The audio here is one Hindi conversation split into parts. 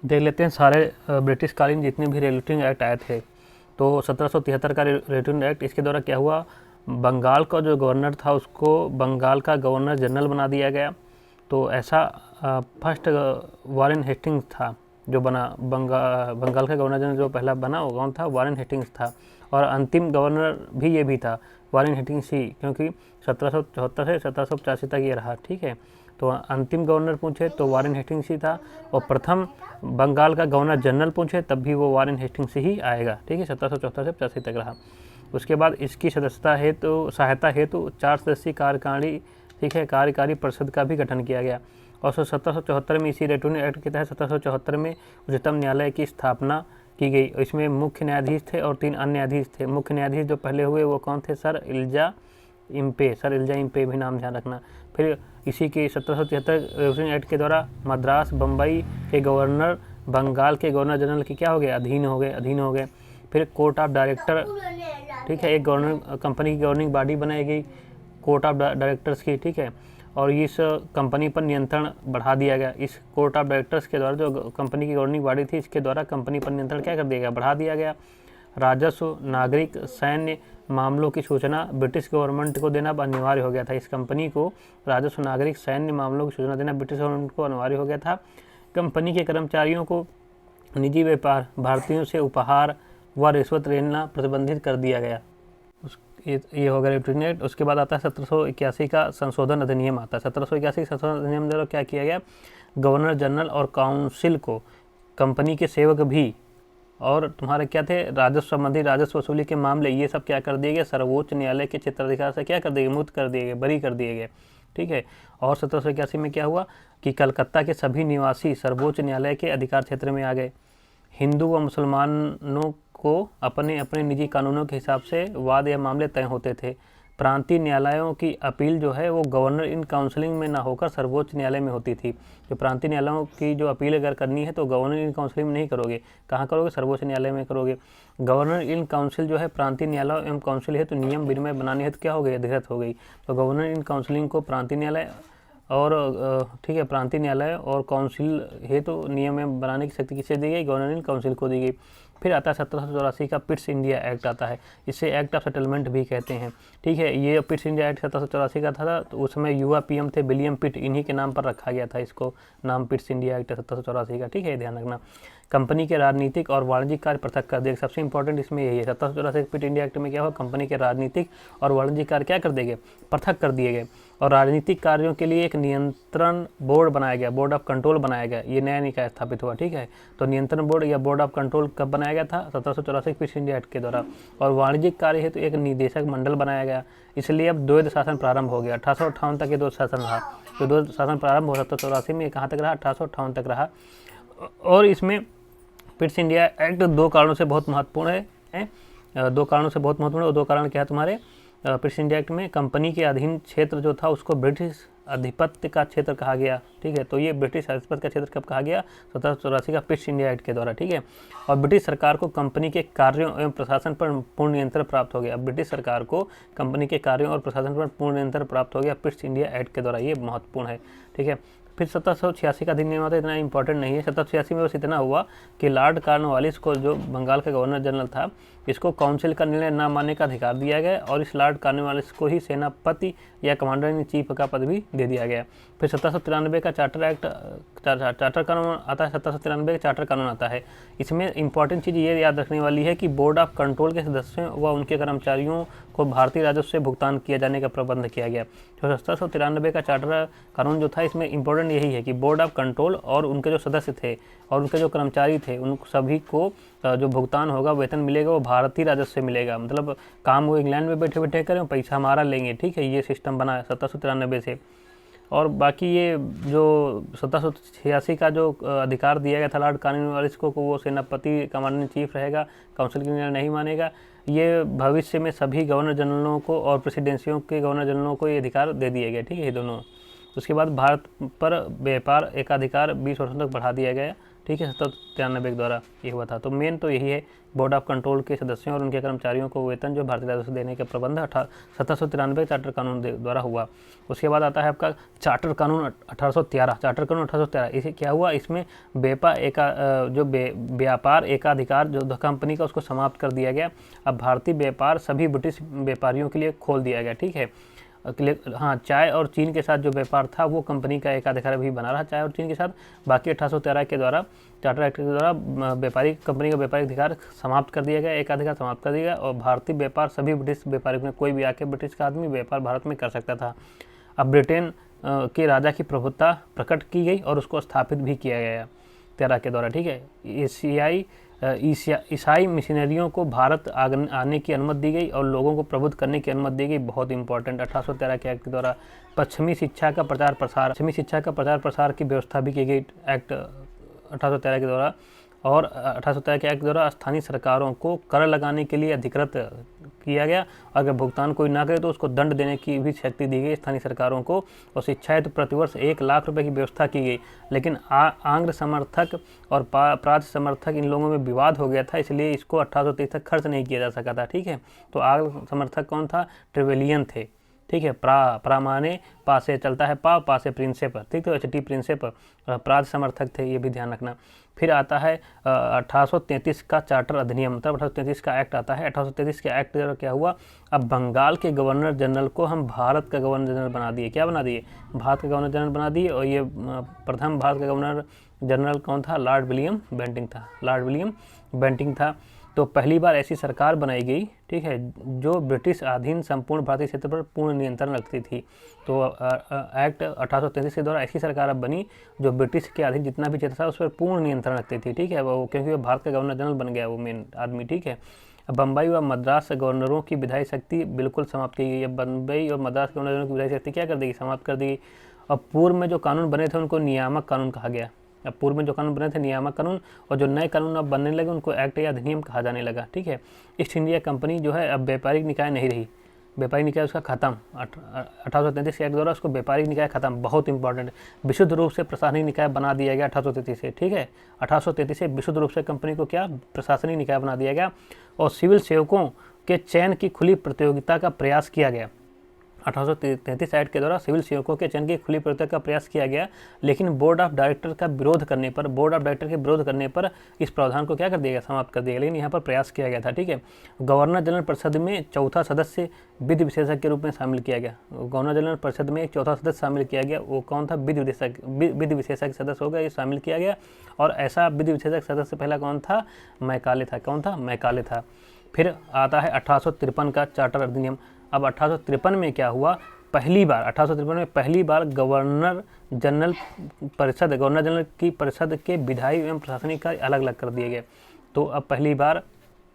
देख लेते हैं सारे ब्रिटिशकालीन जितने भी रेगुलेटिंग एक्ट आए थे। तो 1773 का रेगुलेटिंग एक्ट, इसके द्वारा क्या हुआ, बंगाल का जो गवर्नर था उसको बंगाल का गवर्नर जनरल बना दिया गया। तो ऐसा फर्स्ट वारेन हेस्टिंग्स था जो बना, बंगाल का गवर्नर जनरल जो पहला बना वो कौन था, वारेन हेस्टिंग्स था। और अंतिम गवर्नर भी ये भी था, वारेन हेस्टिंग्स ही, क्योंकि 1774 से 1785 तक ये रहा। ठीक है, तो अंतिम गवर्नर पूछे तो वारेन हेस्टिंग्स ही था, और प्रथम बंगाल का गवर्नर जनरल पूछे तब भी वो वारेन हेस्टिंग्स ही आएगा। ठीक है, 1774 से 85 तक रहा। उसके बाद इसकी सदस्यता हेतु, सहायता हेतु 4 सदस्यीय कार्यकारिणी, ठीक है, कार्यकारी परिषद का भी गठन किया गया। और 1774 में इसी रेगुलेटिंग एक्ट के तहत 1774 में उच्चतम न्यायालय की स्थापना की गई। इसमें मुख्य न्यायाधीश थे और 3 अन्य न्यायाधीश थे। मुख्य न्यायाधीश जो पहले हुए वो कौन थे, सर इल्जा इम्पे भी नाम ध्यान रखना। फिर इसी के 1773 रेगुलेटिंग एक्ट के द्वारा मद्रास बम्बई के गवर्नर बंगाल के गवर्नर जनरल के क्या हो गए, अधीन हो गए। फिर कोर्ट ऑफ डायरेक्टर, ठीक है, एक गवर्नर कंपनी की गवर्निंग बॉडी बनाई गई कोर्ट ऑफ डायरेक्टर्स की। ठीक है, और इस कंपनी पर नियंत्रण बढ़ा दिया गया। इस कोर्ट ऑफ डायरेक्टर्स के द्वारा जो कंपनी की गवर्निंग बॉडी थी इसके द्वारा कंपनी पर नियंत्रण क्या कर दिया गया, बढ़ा दिया गया। राजस्व, नागरिक, सैन्य मामलों की सूचना ब्रिटिश गवर्नमेंट को देना अनिवार्य हो गया था। इस कंपनी को राजस्व, नागरिक, सैन्य मामलों की सूचना देना ब्रिटिश गवर्नमेंट को अनिवार्य हो गया था। कंपनी के कर्मचारियों को निजी व्यापार, भारतीयों से उपहार व रिश्वत लेना प्रतिबंधित कर दिया गया। ये हो गया रेगुलेटिंग एक्ट। उसके बाद आता है 1781 का संशोधन अधिनियम आता है। 1781 संशोधन अधिनियम द्वारा क्या किया गया, गवर्नर जनरल और काउंसिल को कंपनी के सेवक भी और तुम्हारे क्या थे, राजस्व संबंधी राजस्व वसूली के मामले, ये सब क्या कर दिए गए, सर्वोच्च न्यायालय के क्षेत्राधिकार से क्या कर दिए गए, मुक्त कर दिए गए, बरी कर दिए गए। ठीक है, और 1781 में क्या हुआ कि कलकत्ता के सभी निवासी सर्वोच्च न्यायालय के अधिकार क्षेत्र में आ गए। हिंदू व मुसलमानों को अपने अपने निजी कानूनों के हिसाब से वाद या मामले तय होते थे। प्रांतीय न्यायालयों की अपील जो है वो गवर्नर इन काउंसिलिंग में ना होकर सर्वोच्च न्यायालय में होती थी। जो प्रांतीय न्यायालयों की जो अपील अगर करनी है तो गवर्नर इन काउंसिलिंग में नहीं करोगे, कहाँ करोगे, सर्वोच्च न्यायालय में करोगे। गवर्नर इन काउंसिल जो है प्रांतीय न्यायालय एवं काउंसिल है तो नियम विनिमय बनाने हेतु क्या हो गई, अधिकृत हो गई। तो गवर्नर इन काउंसिलिंग को प्रांतीय न्यायालय और ठीक है, प्रांतीय न्यायालय और काउंसिल हेतु नियम बनाने की शक्ति किसे दी गई, गवर्नर इन काउंसिल को दी गई। फिर आता है 1784 का पिट्स इंडिया एक्ट आता है, इसे एक्ट ऑफ सेटलमेंट भी कहते हैं। ठीक है, ये पिट्स इंडिया एक्ट 1784 का था, तो उस समय युवा पीएम थे विलियम पिट, इन्हीं के नाम पर रखा गया था इसको नाम पिट्स इंडिया एक्ट 1784 का। ठीक है, ध्यान रखना। कंपनी के राजनीतिक और वाणिज्यिक कार्य पृथक कर दिए, सबसे इंपॉर्टेंट इसमें यही है। 1784 पिट इंडिया एक्ट में क्या हुआ, कंपनी के राजनीतिक और वाणिज्यिक कार्य क्या कर दिए गए, पृथक कर दिए गए। और राजनीतिक कार्यों के लिए एक नियंत्रण बोर्ड बनाया गया, बोर्ड ऑफ कंट्रोल बनाया गया, ये नया निकाय स्थापित हुआ। ठीक है, तो नियंत्रण बोर्ड या बोर्ड ऑफ कंट्रोल कब बनाया गया था, 1784 पिट्स इंडिया एक्ट के द्वारा। और वाणिज्यिक कार्य हेतु एक निदेशक मंडल बनाया गया, इसलिए अब द्वैध शासन प्रारंभ हो गया। 1858 तक ये द्वैध शासन रहा। तो द्वैध शासन प्रारंभ हो 1784 में, कहाँ तक रहा, 1858 तक रहा। और इसमें पिट्स इंडिया एक्ट दो कारणों से बहुत महत्वपूर्ण है, दो कारणों से बहुत महत्वपूर्ण है। और दो कारण क्या है तुम्हारे पिट्स इंडिया एक्ट में, कंपनी के अधीन क्षेत्र जो था उसको ब्रिटिश आधिपत्य का क्षेत्र कहा गया। ठीक है, तो ये ब्रिटिश आधिपत्य का क्षेत्र कब कहा गया, 1784 का पिट्स इंडिया एक्ट के द्वारा। ठीक है, और ब्रिटिश सरकार को कंपनी के कार्यों एवं प्रशासन पर पूर्ण नियंत्रण प्राप्त हो गया। अब ब्रिटिश सरकार को कंपनी के कार्यों और प्रशासन पर पूर्ण नियंत्रण प्राप्त हो गया पिट्स इंडिया एक्ट के द्वारा, ये महत्वपूर्ण है। ठीक है, फिर 1786 का अधिनियम आता है, इतना इंपॉर्टेंट नहीं है। 1786 में बस इतना हुआ कि लॉर्ड कॉर्नवालिस को, जो बंगाल का गवर्नर जनरल था, इसको काउंसिल का निर्णय न मानने का अधिकार दिया गया और इस लॉर्ड कॉर्नवालिस को ही सेनापति या कमांडर इन चीफ का पद भी दे दिया गया। फिर 1793 का चार्टर एक्ट, चार्टर कानून आता है। 1793 का चार्टर कानून आता है। इसमें इंपॉर्टेंट चीज़ ये याद रखने वाली है कि बोर्ड ऑफ कंट्रोल के सदस्यों व उनके कर्मचारियों को भारतीय राजस्व से भुगतान किया जाने का प्रबंध किया गया। तो 1793 का चार्टर कानून जो था, इसमें इंपॉर्टेंट यही है कि बोर्ड ऑफ कंट्रोल और उनके जो सदस्य थे और उनके जो कर्मचारी थे, उन सभी को जो भुगतान होगा, वेतन मिलेगा, वो भारतीय राजस्व से मिलेगा। मतलब काम वो इंग्लैंड में बैठे बैठे करें, पैसा हमारा लेंगे। ठीक है, ये सिस्टम बना 1793 से। और बाकी ये जो 1786 का जो अधिकार दिया गया था लॉर्ड कॉर्नवालिस को, वो सेनापति कमांडर इन चीफ रहेगा, काउंसिल की निर्णय नहीं मानेगा। ये भविष्य में सभी गवर्नर जनरलों को और प्रेसिडेंसियों के गवर्नर जनरलों को ये अधिकार दे दिए गए। ठीक है, ये दोनों। उसके बाद भारत पर व्यापार एकाधिकार 20 वर्षों तक बढ़ा दिया गया, ठीक है, 1793 के द्वारा ये हुआ था। तो मेन तो यही है, बोर्ड ऑफ कंट्रोल के सदस्यों और उनके कर्मचारियों को वेतन जो भारतीय राजस्व देने का प्रबंध 1793 चार्टर कानून द्वारा हुआ। उसके बाद आता है आपका चार्टर कानून 1813। चार्टर कानून 1813 इसे क्या हुआ, इसमें व्यापार एकाधिकार जो कंपनी का उसको समाप्त कर दिया गया। अब भारतीय व्यापार सभी ब्रिटिश व्यापारियों के लिए खोल दिया गया, ठीक है। हाँ, चाय और चीन के साथ जो व्यापार था वो कंपनी का एकाधिकार भी बना रहा चाय और चीन के साथ। बाकी 1813 के द्वारा चार्टर एक्ट के द्वारा व्यापारिक कंपनी का व्यापारिक अधिकार समाप्त कर दिया गया, एकाधिकार समाप्त कर दिया गया। और भारतीय व्यापार सभी ब्रिटिश व्यापारियों में कोई भी आके ब्रिटिश का आदमी व्यापार भारत में कर सकता था। अब ब्रिटेन के राजा की प्रभुत्ता प्रकट की गई और उसको स्थापित भी किया गया 13 के द्वारा, ठीक है। ईसाई मिशनरियों को भारत आने की अनुमति दी गई और लोगों को प्रबुद्ध करने की अनुमति दी गई, बहुत इंपॉर्टेंट। 1813 के एक्ट के द्वारा पश्चिमी शिक्षा का प्रचार प्रसार की व्यवस्था भी की गई एक्ट 1813 के द्वारा। और 1813 के एक्ट द्वारा स्थानीय सरकारों को कर लगाने के लिए अधिकृत किया गया। अगर भुगतान कोई ना करे तो उसको दंड देने की भी शक्ति दी गई स्थानीय सरकारों को। और शिक्षा हेतु प्रतिवर्ष 1 लाख रुपए की व्यवस्था की गई। लेकिन आंग्र समर्थक और प्राच्य समर्थक इन लोगों में विवाद हो गया था, इसलिए इसको 1823 तक खर्च नहीं किया जा सका था, ठीक है। तो आंग्र समर्थक कौन था, ट्रेवेलियन थे, ठीक है। प्रामाणे पासे चलता है पासे प्रिंसेप, ठीक है, एचटी प्रिंसेप प्राच्य समर्थक थे, ये भी ध्यान रखना। फिर आता है 1833 का चार्टर अधिनियम, मतलब 1833 का एक्ट आता है। 1833 के एक्ट क्या हुआ, अब बंगाल के गवर्नर जनरल को हम भारत का गवर्नर जनरल बना दिए। क्या बना दिए, भारत का गवर्नर जनरल बना दिए। और ये प्रथम भारत का गवर्नर जनरल कौन था, लॉर्ड विलियम बेंटिंग था। तो पहली बार ऐसी सरकार बनाई गई, ठीक है, जो ब्रिटिश अधीन संपूर्ण भारतीय क्षेत्र पर पूर्ण नियंत्रण रखती थी। तो एक्ट 1833 के द्वारा ऐसी सरकार अब बनी जो ब्रिटिश के अधीन जितना भी क्षेत्र था उस पर पूर्ण नियंत्रण रखती थी, ठीक है। वो क्योंकि वो भारत का गवर्नर जनरल बन गया वो मेन आदमी, ठीक है। बम्बई व मद्रास गवर्नरों की विधायी शक्ति बिल्कुल समाप्त की गई है। बम्बई और मद्रास गवर्नरों की विधायी शक्ति क्या कर देगी, समाप्त कर दी गई। और पूर्व में जो कानून बने थे उनको नियामक कानून कहा गया। अब पूर्व में जो कानून बने थे नियामक कानून, और जो नए कानून अब बनने लगे उनको एक्ट या अधिनियम कहा जाने लगा, ठीक है। ईस्ट इंडिया कंपनी जो है अब व्यापारिक निकाय नहीं रही, व्यापारिक निकाय उसका खत्म। 1833 के एक्ट द्वारा उसको व्यापारिक निकाय खत्म, बहुत इंपॉर्टेंट। विशुद्ध रूप से प्रशासनिक निकाय बना दिया गया 1833 से, ठीक है। 1833 से विशुद्ध रूप से कंपनी को क्या, प्रशासनिक निकाय बना दिया गया। और सिविल सेवकों के चयन की खुली प्रतियोगिता का प्रयास किया गया। 1833 एक्ट के द्वारा सिविल सेवकों के चयन की खुली प्रतियोगिता का प्रयास किया गया, लेकिन बोर्ड ऑफ डायरेक्टर का विरोध करने पर इस प्रावधान को क्या कर दिया गया, समाप्त कर दिया गया। लेकिन यहाँ पर प्रयास किया गया था, ठीक है। गवर्नर जनरल परिषद में चौथा सदस्य विधि विशेषज्ञ के रूप में शामिल किया गया। गवर्नर जनरल परिषद में एक चौथा सदस्य शामिल किया गया, वो कौन था, विधि विशेषज्ञ सदस्य होगा, ये शामिल किया गया। और ऐसा विधि विशेषज्ञ सदस्य पहला कौन था, मैकाले था। कौन था, मैकाले था। फिर आता है 1853 का चार्टर अधिनियम। अब 1853 में क्या हुआ, 1853 में पहली बार गवर्नर जनरल की परिषद के विधायी एवं प्रशासनिक कार्य अलग अलग कर दिए गए। तो अब पहली बार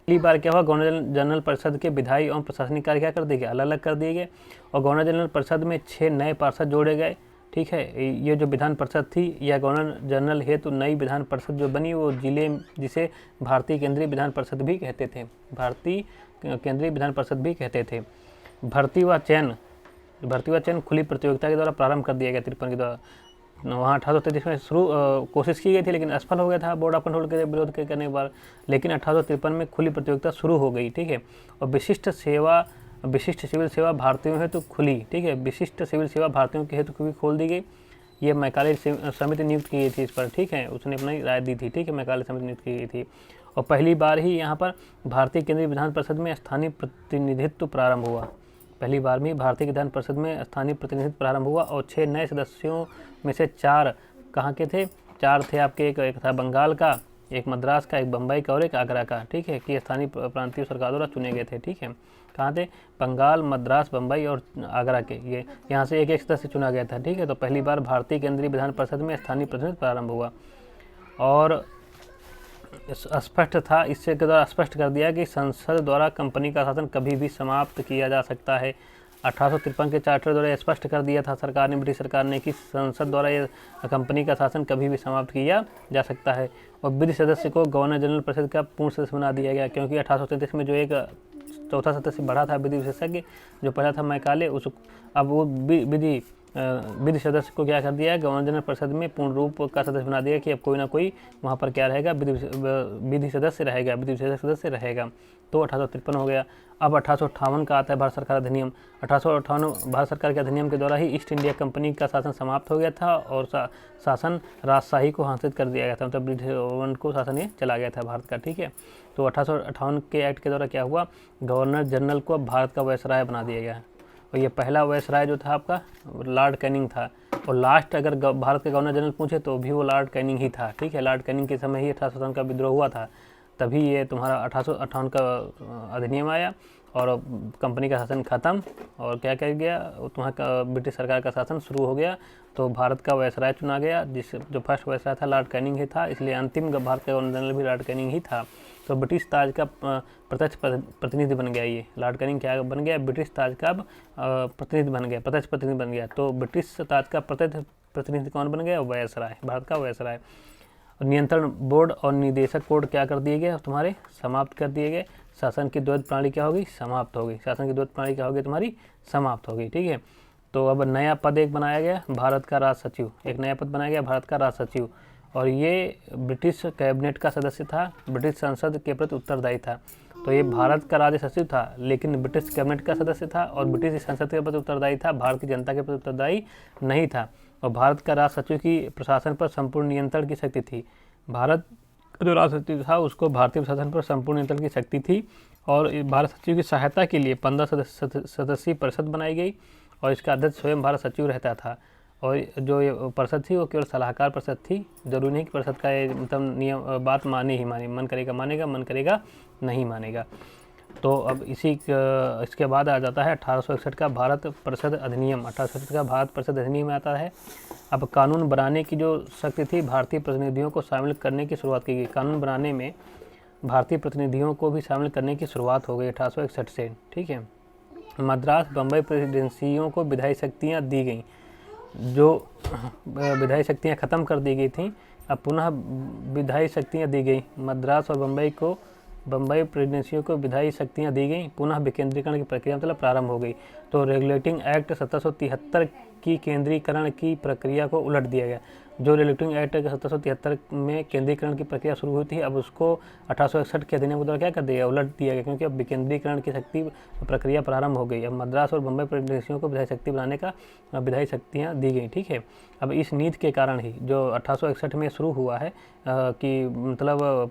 क्या हुआ, गवर्नर जनरल परिषद के विधायी एवं प्रशासनिक कार्य क्या कर दिए गए, अलग अलग कर दिए गए। और गवर्नर जनरल परिषद में 6 नए पार्षद जोड़े गए, ठीक है। ये जो विधान परिषद थी या गवर्नर जनरल हेतु नई विधान परिषद जो बनी वो जिसे भारतीय केंद्रीय विधान परिषद भी कहते थे। भर्ती व चयन खुली प्रतियोगिता के द्वारा प्रारंभ कर दिया गया 53 के द्वारा। वहाँ 1833 में कोशिश की गई थी लेकिन असफल हो गया था बोर्ड ऑफ कंट्रोल के विरोध करने के बाद। लेकिन 1853 में खुली प्रतियोगिता शुरू हो गई, ठीक है। और विशिष्ट सिविल सेवा भारतीयों हेतु खुली, ठीक है। विशिष्ट सिविल सेवा भारतीयों के हेतु भी खोल दी गई। ये मैकाले समिति नियुक्त की गई थी इस पर, ठीक है। उसने अपनी राय दी थी, ठीक है। मैकाले समिति नियुक्त की गई थी। और पहली बार ही यहाँ पर भारतीय केंद्रीय विधान परिषद में स्थानीय प्रतिनिधित्व प्रारंभ हुआ। पहली बार में भारतीय विधान परिषद में स्थानीय प्रतिनिधित्व प्रारंभ हुआ। और 6 नए सदस्यों में से 4 कहाँ के थे, 4 थे आपके, एक था बंगाल का, एक मद्रास का, एक बम्बई का और एक आगरा का, ठीक है, कि स्थानीय प्रांतीय सरकार द्वारा चुने गए थे, ठीक है। कहाँ थे, बंगाल, मद्रास, बम्बई और आगरा के, ये यहाँ से एक सदस्य चुना गया था, ठीक है। तो पहली बार भारतीय केंद्रीय विधान परिषद में स्थानीय प्रतिनिधित्व प्रारंभ हुआ। और स्पष्ट था, इससे के द्वारा स्पष्ट कर दिया कि संसद द्वारा कंपनी का शासन कभी भी समाप्त किया जा सकता है। 1853 के चार्टर द्वारा स्पष्ट कर दिया था सरकार ने, ब्रिटिश सरकार ने, कि संसद द्वारा ये कंपनी का शासन कभी भी समाप्त किया जा सकता है। और विधि सदस्य को गवर्नर जनरल परिषद का पूर्ण सदस्य बना दिया गया, क्योंकि 1833 में जो एक चौथा सदस्य बढ़ा था विधि विशेषज्ञ जो पहला था मैकाले, अब वो विधि विधि सदस्य को क्या कर दिया है, गवर्नर जनरल परिषद में पूर्ण रूप का सदस्य बना दिया कि अब कोई ना कोई वहाँ पर क्या रहेगा, विधि सदस्य रहेगा, विधि सदस्य रहेगा। तो 1853 हो गया। अब 1858 का आता है भारत सरकार अधिनियम। 1858 भारत सरकार के अधिनियम के द्वारा ही ईस्ट इंडिया कंपनी का शासन समाप्त हो गया था और शासन राजशाही को हासिल कर दिया गया था, मतलब ब्रिटिश गवर्नमेंट को शासन ये चला गया था भारत का, ठीक है। तो 1858 के एक्ट के द्वारा क्या हुआ, गवर्नर जनरल को अब भारत का वायसराय बना दिया गया। और ये पहला वायसराय जो था आपका लॉर्ड कैनिंग था, और लास्ट अगर भारत के गवर्नर जनरल पूछे तो भी वो लॉर्ड कैनिंग ही था, ठीक है। लॉर्ड कैनिंग के समय ही 1857 का विद्रोह हुआ था, तभी ये तुम्हारा 1858 का अधिनियम आया और कंपनी का शासन खत्म और क्या कर गया, तुम्हारा ब्रिटिश सरकार का शासन शुरू हो गया। तो भारत का वायसराय चुना गया, जो फर्स्ट वायसराय था लॉर्ड कैनिंग ही था, इसलिए अंतिम भारत का गवर्नर जनरल भी लॉर्ड कैनिंग ही था। तो ब्रिटिश ताज का प्रत्यक्ष प्रतिनिधि बन गया ये लॉर्ड कैनिंग, क्या बन गया, ब्रिटिश ताज का प्रतिनिधि बन गया, प्रत्यक्ष प्रतिनिधि बन गया। तो ब्रिटिश ताज का प्रत्यक्ष प्रतिनिधि कौन बन गया, वायसराय, भारत का वायसराय। नियंत्रण बोर्ड और निदेशक बोर्ड क्या कर दिए गए, तुम्हारे समाप्त कर दिए गए। शासन की द्वैध प्रणाली क्या होगी, समाप्त होगी। शासन की द्वैध प्रणाली क्या होगी, तुम्हारी समाप्त होगी, ठीक है। तो अब नया पद एक बनाया गया, भारत का राज सचिव, एक नया पद बनाया गया, भारत का राज सचिव। और ये ब्रिटिश कैबिनेट का सदस्य था, ब्रिटिश संसद के प्रति उत्तरदायी था। तो ये भारत का राज्य सचिव था लेकिन ब्रिटिश कैबिनेट का सदस्य था और ब्रिटिश संसद के प्रति उत्तरदायी था, भारत की जनता के प्रति उत्तरदायी नहीं था। और भारत का राज सचिव की प्रशासन पर संपूर्ण नियंत्रण की शक्ति थी। भारत का जो राज सचिव था उसको भारतीय प्रशासन पर संपूर्ण नियंत्रण की शक्ति थी। और भारत सचिव की सहायता के लिए 15 सदस्यीय परिषद बनाई गई और इसका अध्यक्ष स्वयं भारत सचिव रहता था। और जो ये परिषद थी वो केवल सलाहकार परिषद थी, जरूरी नहीं कि परिषद का ये मतलब नियम बात माने ही माने, मन करेगा मानेगा, मन करेगा नहीं मानेगा। तो अब इसके बाद आ जाता है 1861 का भारत परिषद अधिनियम। 1861 का भारत परिषद अधिनियम आता है। अब कानून बनाने की जो शक्ति थी, भारतीय प्रतिनिधियों को शामिल करने की शुरुआत की गई। कानून बनाने में भारतीय प्रतिनिधियों को भी शामिल करने की शुरुआत हो गई 1861 से, ठीक है। मद्रास बम्बई प्रेसिडेंसियों को विधायी शक्तियाँ दी गई, जो विधायी शक्तियाँ ख़त्म कर दी गई थी, अब पुनः विधायी शक्तियाँ दी गई। मद्रास और बम्बई प्रेसिडेंसियों को विधायी शक्तियाँ दी गई, पुनः विकेंद्रीकरण की प्रक्रिया मतलब प्रारंभ हो गई। तो रेगुलेटिंग एक्ट 1773 की केंद्रीकरण की प्रक्रिया को उलट दिया गया। जो रेगुलेटिंग एक्ट 1773 में केंद्रीकरण की प्रक्रिया शुरू हुई थी, अब उसको 1861 के अधिनियम के द्वारा क्या कर दिया, उलट दिया गया, क्योंकि अब विकेंद्रीकरण की शक्ति प्रक्रिया प्रारंभ हो गई। अब मद्रास और बम्बई प्रेसिडेंसियों को विधायी शक्ति बनाने का विधायी शक्तियाँ दी गई, ठीक है। अब इस नीति के कारण ही जो 1861 में शुरू हुआ है कि मतलब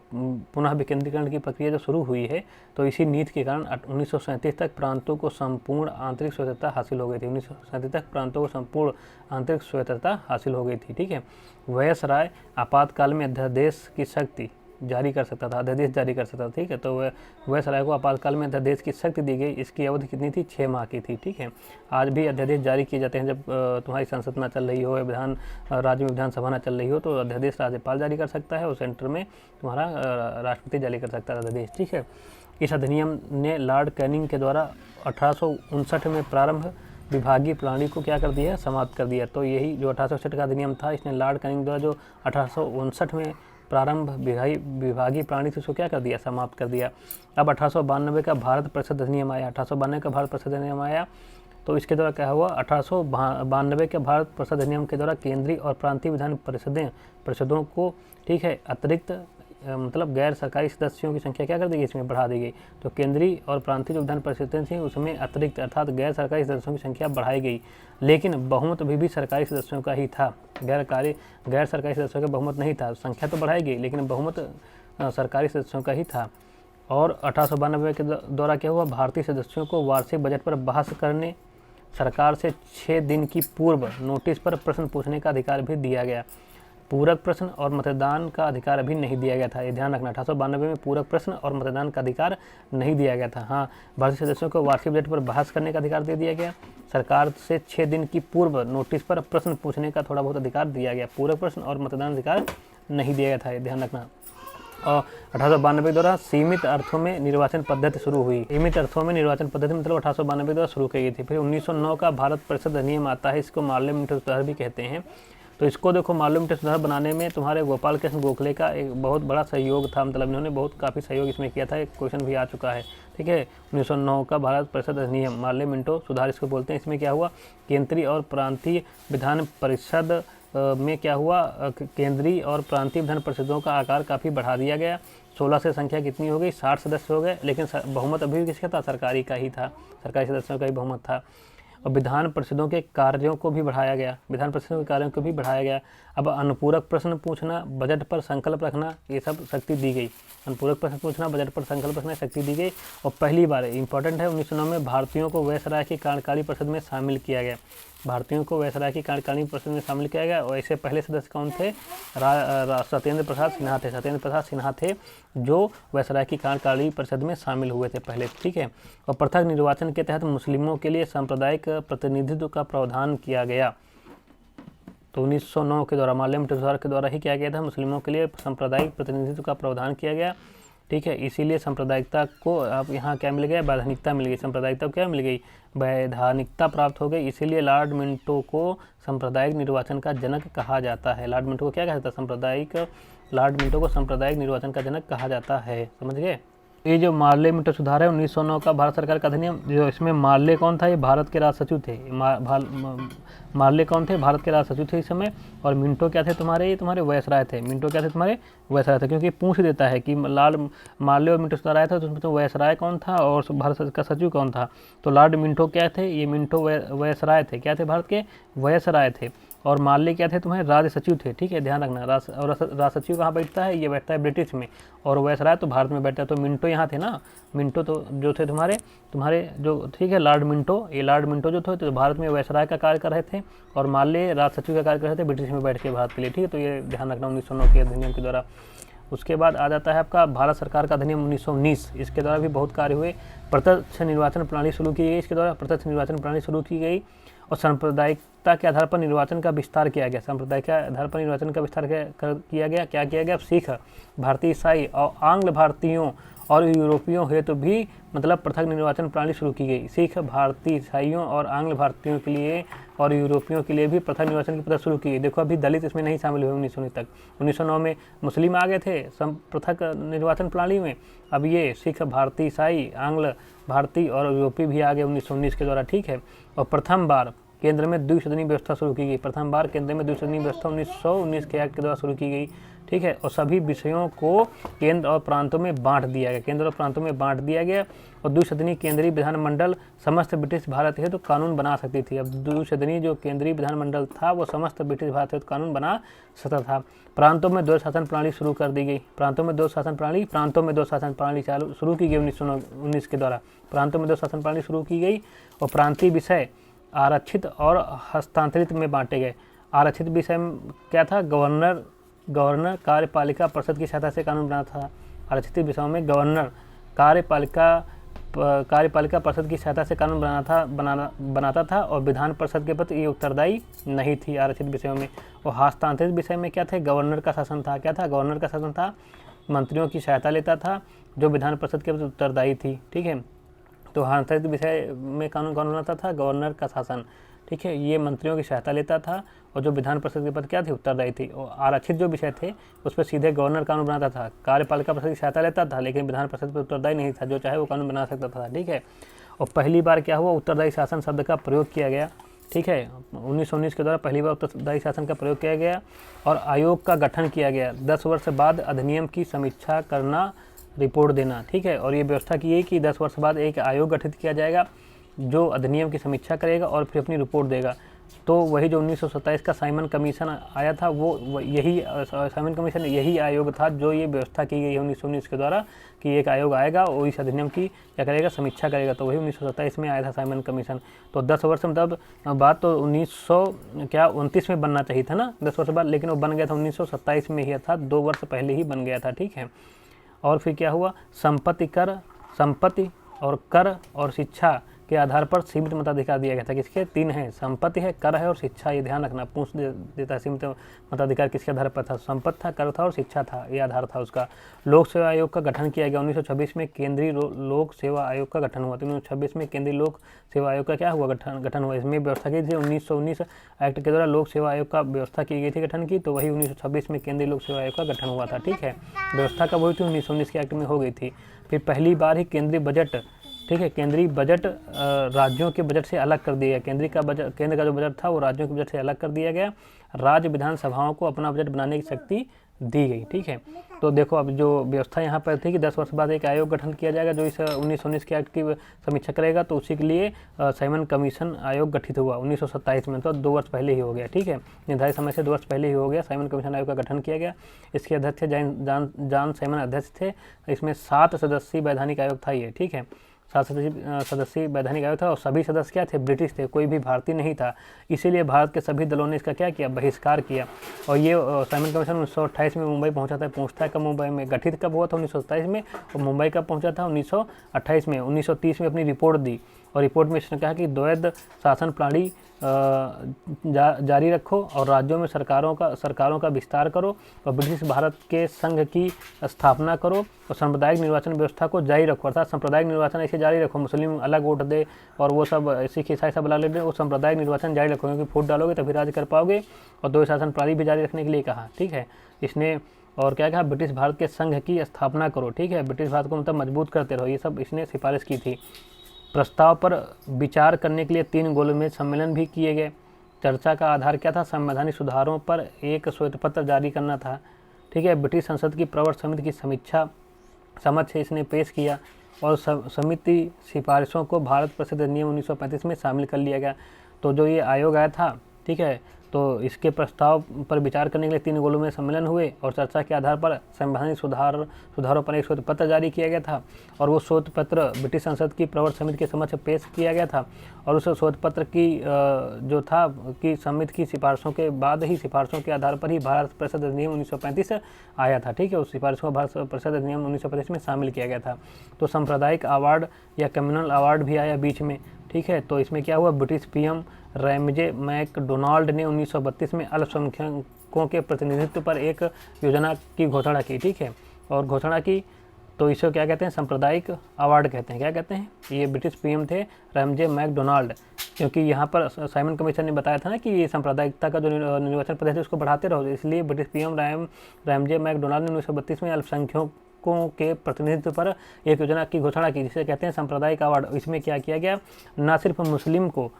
पुनः विकेंद्रीकरण की प्रक्रिया जो शुरू हुई है, तो इसी नीति के कारण 1937 तक प्रांतों को संपूर्ण आंतरिक स्वतंत्रता हासिल हो गई थी। 1937 तक प्रांतों को संपूर्ण आंतरिक स्वतंत्रता हासिल हो गई थी, ठीक है। वायसराय आपातकाल में अध्यादेश की शक्ति जारी कर सकता था, अध्यादेश जारी कर सकता था, ठीक है। तो वायसराय को आपातकाल में अध्यादेश की शक्ति दी गई। इसकी अवधि कितनी थी, 6 माह की थी, ठीक है। आज भी अध्यादेश जारी किए जाते हैं जब तुम्हारी संसद ना चल रही हो या राज्य में विधानसभा ना चल रही हो, तो अध्यादेश राज्यपाल जारी कर सकता है और सेंटर में तुम्हारा राष्ट्रपति जारी कर सकता है अध्यादेश, ठीक है। इस अधिनियम ने लॉर्ड कैनिंग के द्वारा 1859 में प्रारंभ विभागीय प्रणाली को क्या कर दिया, समाप्त कर दिया। तो यही जो 1861 का अधिनियम था, इसने लॉर्ड कैनिंग द्वारा जो 1859 में प्रारंभ विभागीय प्रणाली से उसको क्या कर दिया, समाप्त कर दिया। अब 1892 का भारत परिषद अधिनियम आया। 1892 का भारत परिषद अधिनियम आया, तो इसके द्वारा क्या हुआ, 1892 के भारत परिषद अधिनियम के द्वारा केंद्रीय और प्रांतीय विधान परिषदों को, ठीक है, अतिरिक्त मतलब गैर सरकारी सदस्यों की संख्या क्या कर दी गई, इसमें बढ़ा दी गई। तो केंद्रीय और प्रांतीय जो विधान परिषदें थी उसमें अतिरिक्त अर्थात गैर सरकारी सदस्यों की संख्या बढ़ाई गई, लेकिन बहुमत भी सरकारी सदस्यों का ही था। गैर सरकारी सदस्यों का बहुमत नहीं था। संख्या तो बढ़ाई गई लेकिन बहुमत सरकारी सदस्यों का ही था। और 1892 के द्वारा क्या हुआ, भारतीय सदस्यों को वार्षिक बजट पर बहस करने, सरकार से 6 दिन की पूर्व नोटिस पर प्रश्न पूछने का अधिकार भी दिया गया। पूरक प्रश्न और मतदान का अधिकार अभी नहीं दिया गया था, ये ध्यान रखना। 1892 में पूरक प्रश्न और मतदान का अधिकार नहीं दिया गया था। हाँ, भारतीय सदस्यों को वार्षिक बजट पर बहस करने का अधिकार दे दिया गया। सरकार से 6 दिन की पूर्व नोटिस पर प्रश्न पूछने का थोड़ा बहुत अधिकार दिया गया। पूरक प्रश्न और मतदान अधिकार नहीं दिया गया था, ये ध्यान रखना। और 1892 के द्वारा सीमित अर्थों में निर्वाचन पद्धति शुरू हुई। सीमित अर्थों में निर्वाचन पद्धति मतलब 1892 के द्वारा शुरू की गई थी। फिर 1909 का भारत परिषद अधिनियम आता है, इसको पार्लियामेंट्री उत्तर भी कहते हैं। तो इसको देखो मालूम टेस्ट सुधार बनाने में तुम्हारे गोपाल कृष्ण गोखले का एक बहुत बड़ा सहयोग था, मतलब इन्होंने बहुत काफ़ी सहयोग इसमें किया था। एक क्वेश्चन भी आ चुका है, ठीक है। 1909 का भारत परिषद अधिनियम, मार्ले मिंटो सुधार इसको बोलते हैं। इसमें क्या हुआ, केंद्रीय और प्रांतीय विधान परिषद में क्या हुआ, केंद्रीय और प्रांतीय विधान परिषदों का आकार काफ़ी बढ़ा दिया गया। 16 से संख्या कितनी हो गई, 60 सदस्य हो गए, लेकिन बहुमत अभी भी किसका था, सरकारी का ही था, सरकारी सदस्यों का ही बहुमत था। और विधान परिषदों के कार्यों को भी बढ़ाया गया, विधान परिषदों के कार्यों को भी बढ़ाया गया। अब अनुपूरक प्रश्न पूछना, बजट पर संकल्प रखना, ये सब शक्ति दी गई। अनुपूरक प्रश्न पूछना, बजट पर संकल्प रखना, शक्ति दी गई। और पहली बार इंपॉर्टेंट है, 1909 में भारतीयों को वायसराय की कार्यकारी परिषद में शामिल किया गया। भारतीयों को वायसराय की कार्यकारी परिषद में शामिल किया गया। और ऐसे पहले सदस्य कौन थे, सत्येंद्र प्रसाद सिन्हा थे। सत्येंद्र प्रसाद सिन्हा थे जो वायसराय की कार्यकारी परिषद में शामिल हुए थे पहले, ठीक है। और पृथक निर्वाचन के तहत मुस्लिमों के लिए सांप्रदायिक प्रतिनिधित्व का प्रावधान किया गया। तो 1909 के द्वारा, माल्यम सुधार के द्वारा ही किया गया था, मुस्लिमों के लिए सांप्रदायिक प्रतिनिधित्व का प्रावधान किया गया, ठीक है। इसीलिए सांप्रदायिकता को अब यहाँ क्या मिल गया, वैधानिकता मिल गई। सांप्रदायिकता को क्या मिल गई, वैधानिकता प्राप्त हो गई। इसीलिए लॉर्ड मिंटो को सांप्रदायिक निर्वाचन का जनक कहा जाता है। लॉर्ड मिंटो को क्या कहा जाता है, सांप्रदायिक, लॉर्ड मिंटो को सांप्रदायिक निर्वाचन का जनक कहा जाता है, समझ गए। ये जो मार्ले मिंटो सुधार है 1909 का भारत सरकार का अधिनियम, जो इसमें मार्ले कौन था, ये भारत के राज सचिव थे। मार्ले कौन थे, भारत के राज सचिव थे इस समय। और मिंटो क्या थे तुम्हारे, ये तुम्हारे वायसराय थे। मिंटो क्या थे, तुम्हारे वायसराय थे, क्योंकि पूछ देता है कि लॉर्ड मार्ले और मिंटो सुधार आया था, तो उसमें तो वायसराय कौन था और भारत का सचिव कौन था। तो लॉर्ड मिंटो क्या थे, ये मिंटो वायसराय थे, क्या थे, भारत के वायसराय थे। और मार्ले क्या थे, तुम्हारे राज सचिव थे, ठीक है, ध्यान रखना। राज सचिव कहाँ बैठता है, ये बैठता है ब्रिटिश में, और वायसराय तो भारत में बैठता है। तो मिंटो यहाँ थे ना, मिंटो तो जो थे तुम्हारे जो, ठीक है, लॉर्ड मिंटो, ये लॉर्ड मिंटो जो थे तो भारत में वायसराय का कार्य कर रहे थे, और मार्ले राज सचिव का कार्य कर रहे थे ब्रिटिश में बैठ के भारत के लिए, ठीक है। तो ये ध्यान रखना 1909 के अधिनियम के द्वारा। उसके बाद आ जाता है आपका भारत सरकार का अधिनियम 1919। इसके द्वारा भी बहुत कार्य हुए। प्रत्यक्ष निर्वाचन प्रणाली शुरू की गई, इसके द्वारा प्रत्यक्ष निर्वाचन प्रणाली शुरू की गई। और सांप्रदायिकता के आधार पर निर्वाचन का विस्तार किया गया। सांप्रदायिक के आधार पर निर्वाचन का विस्तार किया गया। क्या किया गया, सिख, भारतीय ईसाई और आंग्ल भारतीयों और यूरोपियों हेतु भी मतलब पृथक निर्वाचन प्रणाली शुरू की गई। सिख, भारतीय ईसाइयों और आंग्ल भारतीयों के लिए और यूरोपियों के लिए भी पृथक निर्वाचन की पद्धति शुरू की गई। देखो अभी दलित इसमें नहीं शामिल हुए 1919 तक। 1909 में मुस्लिम आ गए थे पृथक निर्वाचन प्रणाली में। अब ये सिख, भारतीय ईसाई, आंग्ल भारतीय और यूरोपीय भी आ गए 1919 के द्वारा, ठीक है। और प्रथम बार केंद्र में द्विसदनीय व्यवस्था शुरू की गई। प्रथम बार केंद्र में द्विसदनीय व्यवस्था 1919 के एक्ट के द्वारा शुरू की गई, ठीक है। और सभी विषयों को केंद्र और प्रांतों में बांट दिया गया, केंद्र और प्रांतों में बांट दिया गया। और द्विसदनीय केंद्रीय विधानमंडल समस्त ब्रिटिश भारत हेतु कानून बना सकती थी। अब द्विसदनीय जो केंद्रीय विधानमंडल था वो समस्त ब्रिटिश भारत हेतु कानून बना सकता था। प्रांतों में द्वैध शासन प्रणाली शुरू कर दी गई। प्रांतों में द्वैध शासन प्रणाली चालू शुरू की गई 1919 के द्वारा। प्रांतों में द्वैध शासन प्रणाली शुरू की गई। और प्रांतीय विषय आरक्षित और हस्तांतरित में बांटे गए। आरक्षित विषय क्या था, गवर्नर कार्यपालिका परिषद की सहायता से कानून बना था। आरक्षित विषयों में गवर्नर कार्यपालिका परिषद की सहायता से कानून बनाता था और विधान परिषद के प्रति ये उत्तरदायी नहीं थी आरक्षित विषयों में। और हस्तांतरित विषय में क्या थे, गवर्नर का शासन था। क्या था, गवर्नर का शासन था, मंत्रियों की सहायता लेता था जो विधान परिषद के प्रति उत्तरदायी थी, ठीक है। तो हस्तांतरित विषय में कानून कौन बनाता था, गवर्नर का शासन, ठीक है। ये मंत्रियों की सहायता लेता था और जो विधान परिषद के पद क्या थी, उत्तरदायी थी। और आरक्षित जो विषय थे उस पर सीधे गवर्नर कानून बनाता था। कार्यपालिका परिषद की सहायता लेता था लेकिन विधान परिषद पर उत्तरदायी नहीं था, जो चाहे वो कानून बना सकता था, ठीक है। और पहली बार क्या हुआ, उत्तरदायी शासन शब्द का प्रयोग किया गया, ठीक है। 1919 के द्वारा पहली बार उत्तरदायी शासन का प्रयोग किया गया। और आयोग का गठन किया गया। 10 वर्ष बाद अधिनियम की समीक्षा करना, रिपोर्ट देना, ठीक है। और ये व्यवस्था की है कि 10 वर्ष बाद एक आयोग गठित किया जाएगा जो अधिनियम की समीक्षा करेगा और फिर अपनी रिपोर्ट देगा। तो वही जो 1927 का साइमन कमीशन आया था वो यही साइमन कमीशन यही आयोग था जो ये व्यवस्था की गई है 1919 के द्वारा कि एक आयोग आएगा और इस अधिनियम की क्या करेगा, समीक्षा करेगा। तो वही 1927 में आया था साइमन कमीशन। तो 10 वर्ष मतलब बात तो 1929 में बनना चाहिए था ना, 10 वर्ष बाद, लेकिन वो बन गया था 1927 में ही, था 2 वर्ष पहले ही बन गया था, ठीक है। और फिर क्या हुआ, संपत्ति और कर और शिक्षा के आधार पर सीमित मताधिकार दिया गया था। किसके? 3 हैं, संपत्ति है, कर है और शिक्षा। ये ध्यान रखना, पूछ देता है सीमित मताधिकार किसके आधार पर था? संपत्ति था, कर था और शिक्षा था, ये आधार था उसका। लोक सेवा आयोग का गठन किया गया 1926 में। केंद्रीय लोक सेवा आयोग का गठन हुआ। तो 1926 में केंद्रीय लोक सेवा आयोग का क्या हुआ? गठन हुआ। इसमें व्यवस्था की थी 1919 एक्ट के द्वारा लोक सेवा आयोग का व्यवस्था की गई थी गठन की, तो वही 1926 में केंद्रीय लोक सेवा आयोग का गठन हुआ था। ठीक है, व्यवस्था कब हुई थी? 1919 के एक्ट में हो गई थी। फिर पहली बार ही केंद्रीय बजट, ठीक है, केंद्रीय बजट राज्यों के बजट से अलग कर दिया गया। केंद्र का जो बजट था वो राज्यों के बजट से अलग कर दिया गया। राज्य विधानसभाओं को अपना बजट बनाने की शक्ति दी गई। ठीक है, तो देखो अब जो व्यवस्था यहाँ पर थी कि 10 वर्ष बाद एक आयोग गठन किया जाएगा जो इस 1919 के एक्ट की समीक्षा करेगा, तो उसी के लिए साइमन कमीशन आयोग गठित हुआ 1927 में, तो 2 वर्ष पहले ही हो गया। ठीक है, निर्धारित समय से 2 वर्ष पहले ही हो गया। साइमन कमीशन आयोग का गठन किया गया। इसके अध्यक्ष थे जॉन साइमन अध्यक्ष थे। इसमें 7 सदस्यीय वैधानिक आयोग था ये। ठीक है, 7 सदस्यीय वैधानिक आयोग था और सभी सदस्य क्या थे? ब्रिटिश थे, कोई भी भारतीय नहीं था। इसीलिए भारत के सभी दलों ने इसका क्या किया? बहिष्कार किया। और ये साइमन कमीशन 1928 में मुंबई पहुंचता है कब? मुंबई में। गठित कब हुआ था? 1927 में। और मुंबई कब पहुंचा था? 1928 में। 1930 में अपनी रिपोर्ट दी और रिपोर्ट में इसने कहा कि द्वैध शासन प्रणाली जारी रखो और राज्यों में सरकारों का विस्तार करो और ब्रिटिश भारत के संघ की स्थापना करो और सांप्रदायिक निर्वाचन व्यवस्था को जारी रखो। अर्थात सांप्रदायिक निर्वाचन ऐसे जारी रखो, मुस्लिम अलग वोट दे और वो सब सिख ईसाई सब अलग दे, वो सांप्रदायिक निर्वाचन जारी रखो, क्योंकि वोट डालोगे तभी राज कर पाओगे। और द्वैध शासन प्रणाली भी जारी रखने के लिए कहा। ठीक है, इसने और क्या कहा? ब्रिटिश भारत के संघ की स्थापना करो। ठीक है, ब्रिटिश भारत को मतलब मजबूत करते रहो, ये सब इसने सिफारिश की थी। प्रस्ताव पर विचार करने के लिए 3 गोलमेज सम्मेलन भी किए गए। चर्चा का आधार क्या था? संवैधानिक सुधारों पर एक श्वेत पत्र जारी करना था। ठीक है, ब्रिटिश संसद की प्रवर समिति की समक्ष इसने पेश किया और समिति सिफारिशों को भारत प्रसिद्ध अधिनियम 1935 में शामिल कर लिया गया। तो जो ये आयोग आया था, ठीक है, तो इसके प्रस्ताव पर विचार करने के लिए 3 गोलों में सम्मेलन हुए और चर्चा के आधार पर संवैधानिक सुधारों पर एक शोध पत्र जारी किया गया था और वो शोध पत्र ब्रिटिश संसद की प्रवर समिति के समक्ष पेश किया गया था। और उस शोध पत्र की जो था कि समिति की सिफारिशों के बाद ही सिफारिशों के आधार पर ही भारत परिषद अधिनियम 1935 आया था। ठीक है, उस सिफारिशों को भारत परिषद अधिनियम 1935 में शामिल किया गया था। तो सांप्रदायिक अवार्ड या कम्युनल अवार्ड भी आया बीच में। ठीक है, तो इसमें क्या हुआ? ब्रिटिश पीएम रैमजे मैकडोनाल्ड ने 1932 में अल्पसंख्यकों के प्रतिनिधित्व पर एक योजना की घोषणा की। ठीक है, और घोषणा की तो इसे क्या कहते हैं? सांप्रदायिक अवार्ड कहते हैं। क्या कहते हैं? ये ब्रिटिश पीएम थे रैमजे मैकडोनाल्ड, क्योंकि यहाँ पर साइमन कमीशन ने बताया था ना कि ये सांप्रदायिकता का जो निर्वाचन पद्धति है उसको बढ़ाते रहो, इसलिए ब्रिटिश पीएम रैमजे मैकडोनाल्ड ने 1932 में अल्पसंख्यकों के प्रतिनिधित्व पर एक योजना की घोषणा की, जिसे कहते हैं सांप्रदायिक अवार्ड। इसमें क्या किया गया? न सिर्फ मुस्लिम को,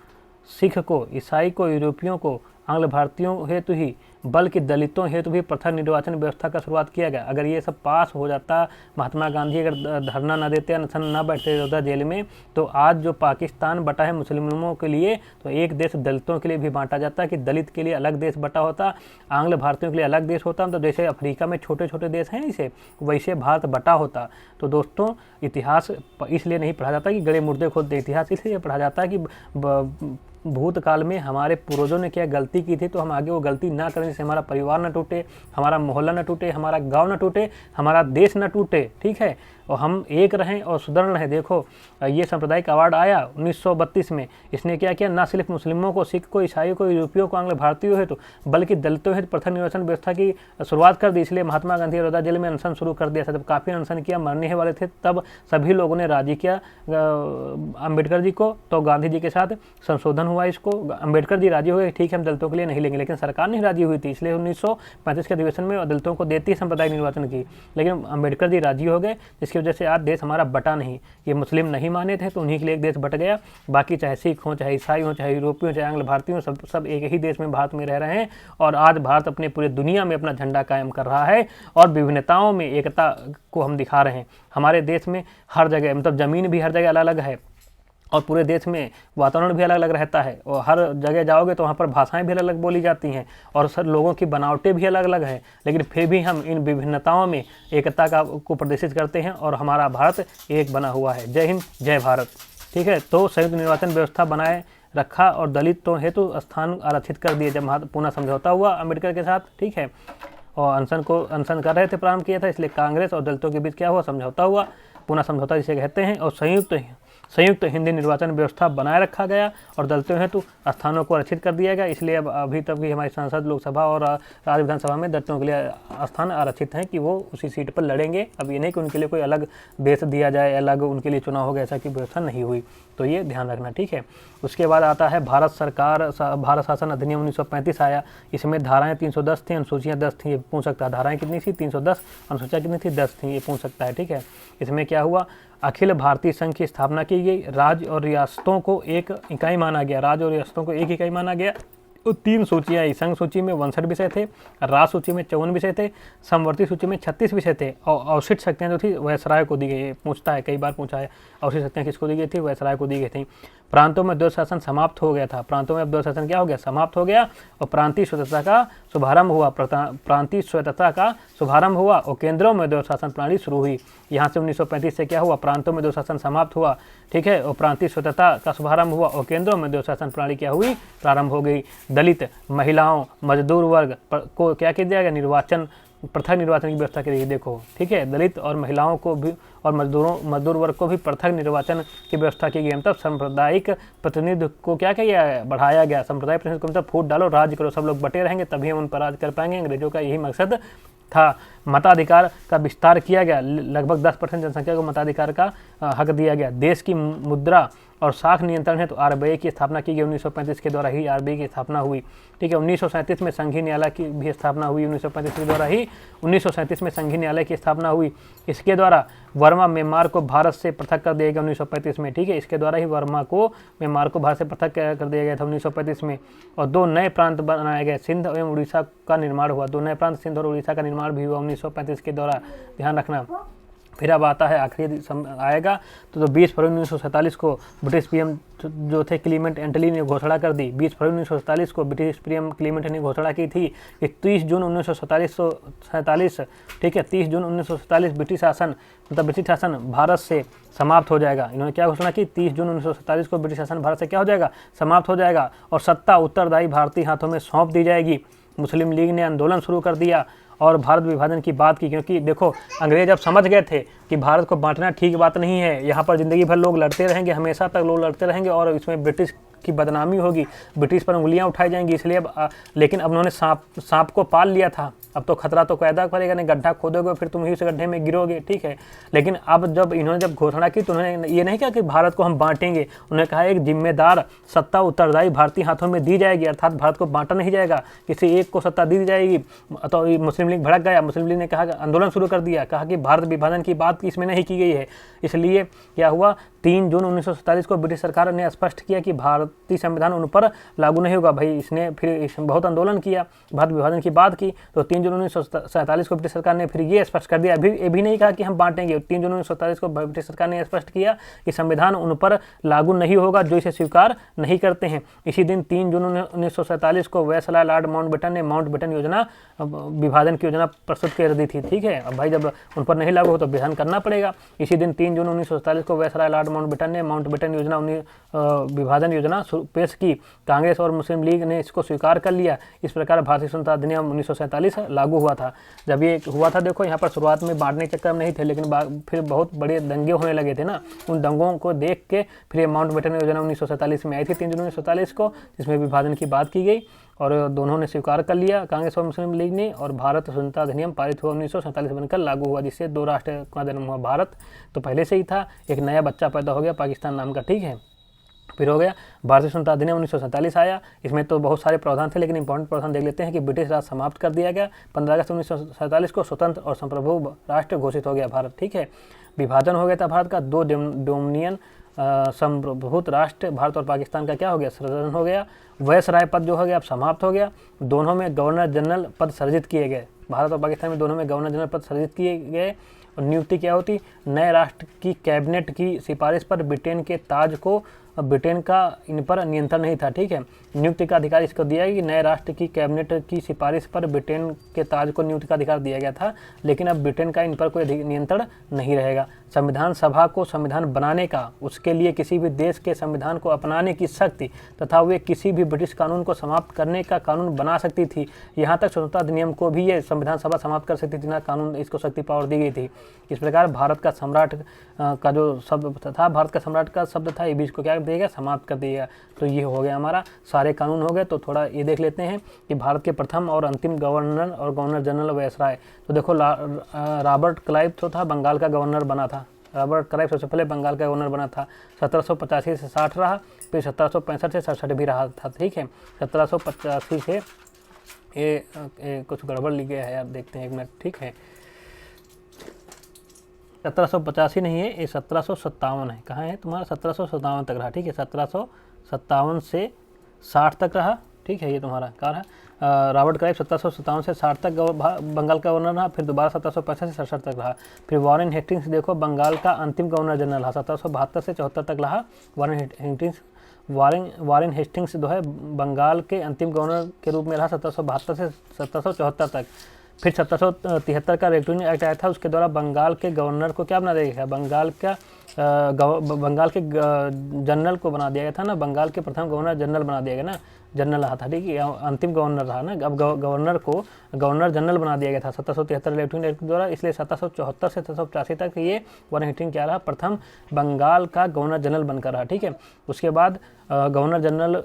सिख को, ईसाई को, यूरोपियों को, आंग्ल भारतीयों हेतु ही बल्कि दलितों हेतु भी पृथक निर्वाचन व्यवस्था का शुरुआत किया गया। अगर ये सब पास हो जाता, महात्मा गांधी अगर धरना न देते, अनशन न बैठते होता जेल में, तो आज जो पाकिस्तान बटा है मुस्लिमों के लिए, तो एक देश दलितों के लिए भी बांटा जाता कि दलित के लिए अलग देश बटा होता, आंग्ल भारतीयों के लिए अलग देश होता। तो जैसे अफ्रीका में छोटे छोटे देश हैं इसे, वैसे भारत बटा होता। तो दोस्तों, इतिहास इसलिए नहीं पढ़ा जाता कि गड़े मुर्दे खोदते, इतिहास इसलिए पढ़ा जाता है कि भूतकाल में हमारे पूर्वजों ने क्या गलती की थी, तो हम आगे वो गलती ना करें, जिससे हमारा परिवार न टूटे, हमारा मोहल्ला न टूटे, हमारा गांव न टूटे, हमारा देश न टूटे। ठीक है, और हम एक रहें और सुदृढ़ रहें। देखो, ये सांप्रदायिक अवार्ड आया 1932 में। इसने क्या किया? ना सिर्फ मुस्लिमों को, सिख को, ईसाइयों को, यूरोपियों को, आंग्ल भारतीयों हेतु, बल्कि दलितों हेतु पृथक निर्वाचन व्यवस्था की शुरुआत कर दी। इसलिए महात्मा गांधी रौदा जेल में अनशन शुरू कर दिया था। जब काफ़ी अनशन किया, मरने ही वाले थे, तब सभी लोगों ने राजी किया अम्बेडकर जी को, तो गांधी जी के साथ संशोधन हुआ इसको। अम्बेडकर जी राजी हुए, ठीक है हम दलितों के लिए नहीं लेंगे, लेकिन सरकार नहीं राजी हुई थी। इसलिए 1935 के अधिवेशन में दलितों को देती सांप्रदायिक निर्वाचन की, लेकिन अम्बेडकर जी राजी हो गए, जिसकी वजह से आज देश हमारा बटा नहीं। ये मुस्लिम नहीं माने थे, तो उन्हीं के लिए एक देश बट गया। बाकी चाहे सिख हों, चाहे ईसाई हों, चाहे यूरोपीय हों, चाहे आंग्ल भारतीय हों, सब एक ही देश में, भारत में रह रहे हैं। और आज भारत अपने पूरे दुनिया में अपना झंडा कायम कर रहा है और विभिन्नताओं में एकता को हम दिखा रहे हैं। हमारे देश में हर जगह, मतलब ज़मीन भी हर जगह अलग अलग है और पूरे देश में वातावरण भी अलग अलग रहता है, और हर जगह जाओगे तो वहाँ पर भाषाएं भी अलग अलग बोली जाती हैं और सर लोगों की बनावटें भी अलग अलग हैं, लेकिन फिर भी हम इन विभिन्नताओं में एकता को प्रदर्शित करते हैं और हमारा भारत एक बना हुआ है। जय हिंद, जय भारत। ठीक है, तो संयुक्त निर्वाचन व्यवस्था बनाए रखा और दलितों हेतु स्थान आरक्षित कर दिए जब पुनः समझौता हुआ अम्बेडकर के साथ। ठीक है, और अनशन कर रहे थे, प्रारंभ किया था, इसलिए कांग्रेस और दलितों के बीच क्या हुआ? समझौता हुआ, पुनः समझौता जिसे कहते हैं। और संयुक्त हिंदी निर्वाचन व्यवस्था बनाए रखा गया और दलितों हेतु स्थानों को आरक्षित कर दिया गया। इसलिए अब अभी तक भी हमारी संसद, लोकसभा और राज्य विधानसभा में दलितों के लिए स्थान आरक्षित हैं कि वो उसी सीट पर लड़ेंगे। अब ये नहीं कि उनके लिए कोई अलग बेस दिया जाए, अलग उनके लिए चुनाव होगा, ऐसा की व्यवस्था नहीं हुई, तो ये ध्यान रखना, ठीक है। उसके बाद आता है भारत शासन अधिनियम 1935 आया। इसमें धाराएं 310 थी, अनुसूचियाँ 10 थी। ये पूछ सकता है धाराएं कितनी थी, 310, अनुसूचियाँ कितनी थी, 10 थी, ये पूछ सकता है, ठीक है। इसमें क्या हुआ, अखिल भारतीय संघ की स्थापना की गई। राज्य और रियासतों को एक इकाई माना गया, राज्य और रियासतों को एक इकाई माना गया। तो 3 सूचियाँ आई, संघ सूची में 62 विषय थे, राज्य सूची में 54 विषय थे, समवर्ती सूची में 36 विषय थे और अवशिष्ट शक्तियाँ जो थी वायसराय को दी गई। पूछता है, कई बार पूछा है, अवशिष्ट शक्तियाँ किसको दी गई थी, वायसराय को दी गई थी। प्रांतों में द्वैध शासन समाप्त हो गया था, प्रांतों में अब द्वैध शासन क्या हो गया, समाप्त हो गया और प्रांतीय स्वतंत्रता का शुभारंभ हुआ, प्रांतीय स्वतंत्रता का शुभारंभ हुआ और केंद्रों में द्वैध शासन प्रणाली शुरू हुई। यहाँ से 1935 से क्या हुआ, प्रांतों में द्वैध शासन समाप्त हुआ, ठीक है, और प्रांतीय स्वतंत्रता का शुभारंभ हुआ और केंद्रों में द्वैध शासन प्रणाली क्या हुई, प्रारंभ हो गई। दलित, महिलाओं, मजदूर वर्ग को क्या किया जाएगा, निर्वाचन, पृथक निर्वाचन की व्यवस्था करेगी। देखो, ठीक है, दलित और महिलाओं को भी और मजदूर वर्ग को भी पृथक निर्वाचन की व्यवस्था की गई। मतलब सांप्रदायिक प्रतिनिधि को क्या किया गया, बढ़ाया गया। सांप्रदायिक प्रतिनिधि को मतलब फूट डालो, राज करो, सब लोग बटे रहेंगे तभी हम उन पर राज कर पाएंगे। अंग्रेजों का यही मकसद था। मताधिकार का विस्तार किया गया, लगभग 10% जनसंख्या को मताधिकार का हक दिया गया। देश की मुद्रा और साख नियंत्रण है तो आरबीआई की स्थापना की गई। 1935 के द्वारा ही आरबीआई की स्थापना हुई, ठीक है। 1937 में संघीय न्यायालय की भी स्थापना हुई। 1935 के द्वारा ही 1937 में संघीय न्यायालय की स्थापना हुई। इसके द्वारा वर्मा म्यांमार को भारत से पृथक कर दिया गया 1935 में, ठीक है। इसके द्वारा ही वर्मा को म्यांमार को भारत से पृथक कर दिया गया था 1935 में। और 2 नए प्रांत बनाए गए, सिंध एवं उड़ीसा का निर्माण हुआ। 2 नए प्रांत सिंध और उड़ीसा का निर्माण भी हुआ 1935 के द्वारा, ध्यान रखना। फिर अब आता है आखिरी आएगा तो 20 फरवरी 1947 को ब्रिटिश पीएम जो थे क्लीमेंट एटली ने घोषणा कर दी। 20 फरवरी 1947 को ब्रिटिश पीएम क्लीमेंट ने घोषणा की थी कि 30 जून 1947, ठीक है, 30 जून 1947 ब्रिटिश शासन भारत से समाप्त हो जाएगा। इन्होंने क्या घोषणा की, 30 जून 1947 को ब्रिटिश शासन भारत से क्या हो जाएगा, समाप्त हो जाएगा और सत्ता उत्तरदायी भारतीय हाथों में सौंप दी जाएगी। मुस्लिम लीग ने आंदोलन शुरू कर दिया और भारत विभाजन की बात की, क्योंकि देखो अंग्रेज अब समझ गए थे कि भारत को बांटना ठीक बात नहीं है। यहाँ पर ज़िंदगी भर लोग लड़ते रहेंगे, हमेशा तक लोग लड़ते रहेंगे और इसमें ब्रिटिश की बदनामी होगी, ब्रिटिश पर उंगलियां उठाई जाएंगी। इसलिए अब लेकिन अब उन्होंने सांप को पाल लिया था, अब तो खतरा तो पैदा करेगा नहीं, गड्ढा खोदोगे फिर तुम ही उस गड्ढे में गिरोगे, ठीक है। लेकिन अब जब इन्होंने घोषणा की तो उन्होंने ये नहीं कहा कि भारत को हम बांटेंगे, उन्होंने कहा एक जिम्मेदार सत्ता उत्तरदायी भारतीय हाथों में दी जाएगी, अर्थात भारत को बांटा नहीं जाएगा, किसी एक को सत्ता दी जाएगी। तो मुस्लिम लीग भड़क गया, मुस्लिम लीग ने कहा, आंदोलन शुरू कर दिया, कहा कि भारत विभाजन की बात इसमें नहीं की गई है। इसलिए क्या हुआ, 3 जून 1947 को ब्रिटिश सरकार ने स्पष्ट किया कि भारतीय संविधान उन पर लागू नहीं होगा। भाई इसने फिर बहुत आंदोलन किया, भारत विभाजन की बात की, तो 3 जून 1947 को ब्रिटिश सरकार ने फिर ये स्पष्ट कर दिया, अभी ये भी नहीं कहा कि हम बांटेंगे। 3 जून 1947 को ब्रिटिश सरकार ने स्पष्ट किया कि संविधान उन पर लागू नहीं होगा जो इसे स्वीकार नहीं करते हैं। इसी दिन 3 जून 1947 को वायसराय लॉर्ड माउंटबेटन ने माउंटबेटन योजना, विभाजन की योजना प्रस्तुत कर दी थी, ठीक है। अब भाई जब उन पर नहीं लागू हो तो विभाजन करना पड़ेगा। इसी दिन 3 जून 1947 को वायसराय लॉर्ड माउंटबेटन ने माउंटबेटन योजना विभाजन योजना पेश की। कांग्रेस और मुस्लिम लीग ने इसको स्वीकार कर लिया। इस प्रकार भारतीय स्वतंत्रता अधिनियम 1947 लागू हुआ था। जब ये हुआ था, देखो यहाँ पर शुरुआत में बांटने के चक्कर में नहीं थे, लेकिन फिर बहुत बड़े दंगे होने लगे थे ना, उन दंगों को देख के फिर माउंटबेटन योजना 1947 में आई थी 3 जून 1947 को, जिसमें विभाजन की बात की गई और दोनों ने स्वीकार कर लिया, कांग्रेस और मुस्लिम लीग ने, और भारत स्वतंत्रता अधिनियम पारित हुआ 1947 बनकर लागू हुआ, जिससे 2 राष्ट्र का जन्म हुआ। भारत तो पहले से ही था, एक नया बच्चा पैदा हो गया पाकिस्तान नाम का, ठीक है। फिर हो गया भारतीय स्वतंत्रता अधिनियम 1947 आया। इसमें तो बहुत सारे प्रावधान थे, लेकिन इंपॉर्टेंट प्रावधान देख लेते हैं कि ब्रिटिश राज समाप्त कर दिया गया। 15 अगस्त 1947 को स्वतंत्र और संप्रभु राष्ट्र घोषित हो गया भारत, ठीक है। विभाजन हो गया था भारत का, 2 डोमिनियन संप्रभुत राष्ट्र भारत और पाकिस्तान का क्या हो गया, सृजन हो गया। वायसराय पद जो हो गया अब समाप्त हो गया। दोनों में गवर्नर जनरल पद सृजित किए गए, भारत और पाकिस्तान में दोनों में गवर्नर जनरल पद सृजित किए गए। और नियुक्ति क्या होती, नए राष्ट्र की कैबिनेट की सिफारिश पर ब्रिटेन के ताज को, ब्रिटेन का इन पर नियंत्रण नहीं था, ठीक है। नियुक्ति का अधिकार इसको दिया कि नए राष्ट्र की कैबिनेट की सिफारिश पर ब्रिटेन के ताज को नियुक्ति का अधिकार दिया गया था, लेकिन अब ब्रिटेन का इन पर कोई नियंत्रण नहीं रहेगा। संविधान सभा को संविधान बनाने का, उसके लिए किसी भी देश के संविधान को अपनाने की शक्ति तथा वे किसी भी ब्रिटिश कानून को समाप्त करने का कानून बना सकती थी। यहाँ तक स्वतंत्रता अधिनियम को भी ये संविधान सभा समाप्त कर सकती थी ना, कानून इसको शक्ति पावर दी गई थी। इस प्रकार भारत का सम्राट का जो शब्द था, भारत का सम्राट का शब्द था, ये बीच को क्या कर देगा, समाप्त कर देगा। तो ये हो गया हमारा, सारे कानून हो गए। तो थोड़ा ये देख लेते हैं कि भारत के प्रथम और अंतिम गवर्नर और गवर्नर जनरल वायसराय। तो देखो रॉबर्ट क्लाइव जो था बंगाल का गवर्नर बना था। रॉबर्ट क्लाइव सबसे पहले बंगाल का गवर्नर बना था। 1785 से 60 रहा, फिर 1765 से 67 भी रहा था। ठीक है, 1785 से ये कुछ गड़बड़ लिख गया है यार, देखते हैं एक मिनट। ठीक है, 1785 नहीं है, ये 1757 है। कहाँ है तुम्हारा, 1757 तक रहा। ठीक है, 1757 से 60 तक रहा। ठीक है, ये तुम्हारा कहाँ रहा, रॉबर्ट क्लाइव 1757 से 60 तक बंगाल का गवर्नर रहा, फिर दोबारा 1765 से 67 तक रहा। फिर वॉरेन हेस्टिंग्स देखो बंगाल का अंतिम गवर्नर जनरल रहा, 1772 से 74 तक रहा। वॉरेन हेस्टिंग्स जो है बंगाल के अंतिम गवर्नर के रूप में रहा 1772 से 1774 तक। फिर 1773 का रेटिंग एक्ट आया था, उसके द्वारा बंगाल के गवर्नर को क्या बना दिया गया, बंगाल के जनरल को बना दिया गया था ना, बंगाल के प्रथम गवर्नर जनरल बना दिया गया ना, जनरल रहा था। ठीक है, अंतिम गवर्नर रहा ना, अब गवर्नर को गवर्नर जनरल बना दिया गया था 1773 रेटिंग एक्ट के द्वारा। इसलिए 1774 से 1785 तक ये वॉरेन हेस्टिंग्स क्या रहा, प्रथम बंगाल का गवर्नर जनरल बनकर रहा। ठीक है, उसके बाद गवर्नर जनरल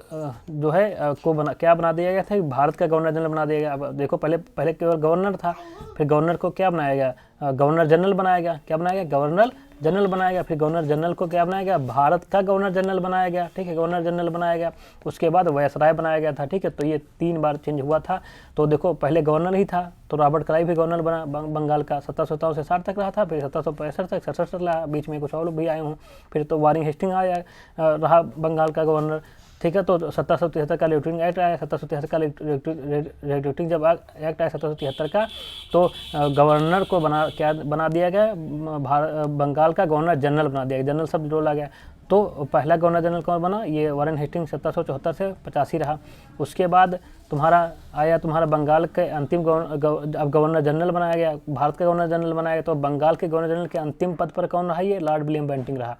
जो है को क्या बना दिया गया था, भारत का गवर्नर जनरल बना दिया गया। अब देखो पहले केवल गवर्नर था, फिर गवर्नर को क्या बनाया गया, गवर्नर जनरल बनाया गया। क्या बनाया गया, गवर्नर जनरल बनाया गया। फिर गवर्नर जनरल को क्या बनाया गया, भारत का गवर्नर जनरल बनाया गया। ठीक है, गवर्नर जनरल बनाया गया। उसके बाद वायसराय बनाया गया था। ठीक है, तो ये 3 बार चेंज हुआ था। तो देखो पहले गवर्नर ही था, तो रॉबर्ट क्लाइव भी गवर्नर बना बंगाल का, 1757 से 60 तक रहा था, फिर 1765 तक 67 तक रहा, बीच में कुछ और लोग भी आए हों। फिर तो वॉरेन हेस्टिंग्स आया रहा बंगाल का गवर्नर। ठीक है, तो 1773 का रेटिंग एक्ट आया, 1773 का रेटिंग जब एक्ट आया 1773 का, तो गवर्नर को बना दिया गया, बंगाल का गवर्नर जनरल बना दिया गया, जनरल शब्द जोड़ा गया। तो पहला गवर्नर जनरल कौन बना, ये वॉरेन हेस्टिंग्स 1774 से 85 रहा। उसके बाद तुम्हारा बंगाल के अंतिम अब गवर्नर जनरल बनाया गया, भारत का गवर्नर जनरल बनाया गया। तो बंगाल के गवर्नर जनरल के अंतिम पद पर कौन रहा, ये लॉर्ड विलियम बेंटिंक रहा।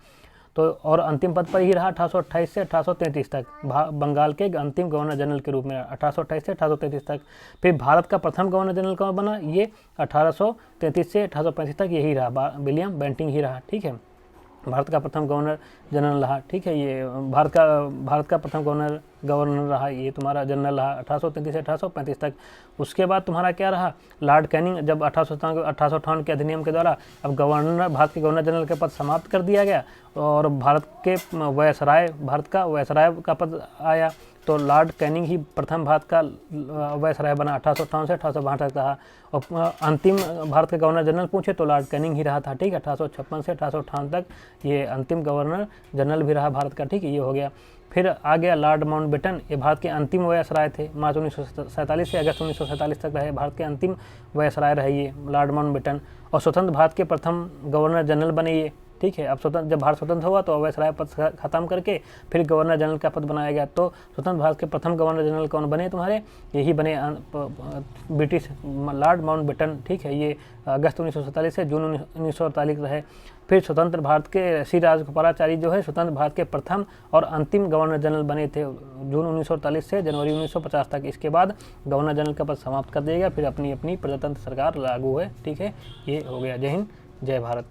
तो और अंतिम पद पर ही रहा 1828 से 1833 तक, बंगाल के अंतिम गवर्नर जनरल के रूप में 1828 से 1833 तक। फिर भारत का प्रथम गवर्नर जनरल कौन बना, ये 1833 से 1835 तक यही रहा, विलियम बेंटिंक ही रहा। ठीक है, भारत का प्रथम गवर्नर जनरल रहा। ठीक है, ये भारत का प्रथम गवर्नर रहा, ये तुम्हारा जनरल रहा 1833 से 1835 तक। उसके बाद तुम्हारा क्या रहा, लॉर्ड कैनिंग, जब 1858 के अधिनियम के द्वारा अब भारत के गवर्नर जनरल का पद समाप्त कर दिया गया और भारत का वायसराय का पद आया। तो लॉर्ड कैनिंग ही प्रथम भारत का वायसराय बना, 1858 से 1862 तक रहा। और अंतिम भारत के गवर्नर जनरल पूछे तो लॉर्ड कैनिंग ही रहा था। ठीक है, 1856 से 1858 तक ये अंतिम गवर्नर जनरल भी रहा भारत का। ठीक है, ये हो गया। फिर आ गया लॉर्ड माउंटबेटन, ये भारत के अंतिम वायसराय थे, मार्च 1947 से अगस्त 1947 तक रहे, भारत के अंतिम वायसराय रहे ये लॉर्ड माउंटबेटन। और स्वतंत्र भारत के प्रथम गवर्नर जनरल बने ये। ठीक है, अब जब भारत स्वतंत्र हुआ तो वायसराय पद खत्म करके फिर गवर्नर जनरल का पद बनाया गया। तो स्वतंत्र भारत के प्रथम गवर्नर जनरल कौन बने तुम्हारे, यही बने ब्रिटिश लॉर्ड माउंटबेटन। ठीक है, ये अगस्त 1947 से जून 1948 रहे। फिर स्वतंत्र भारत के श्री राजगोपालाचारी जो है स्वतंत्र भारत के प्रथम और अंतिम गवर्नर जनरल बने थे जून 1948 से जनवरी 1950 तक। इसके बाद गवर्नर जनरल का पद समाप्त कर दिया गया, फिर अपनी प्रजातंत्र सरकार लागू है। ठीक है, ये हो गया। जय हिंद, जय भारत।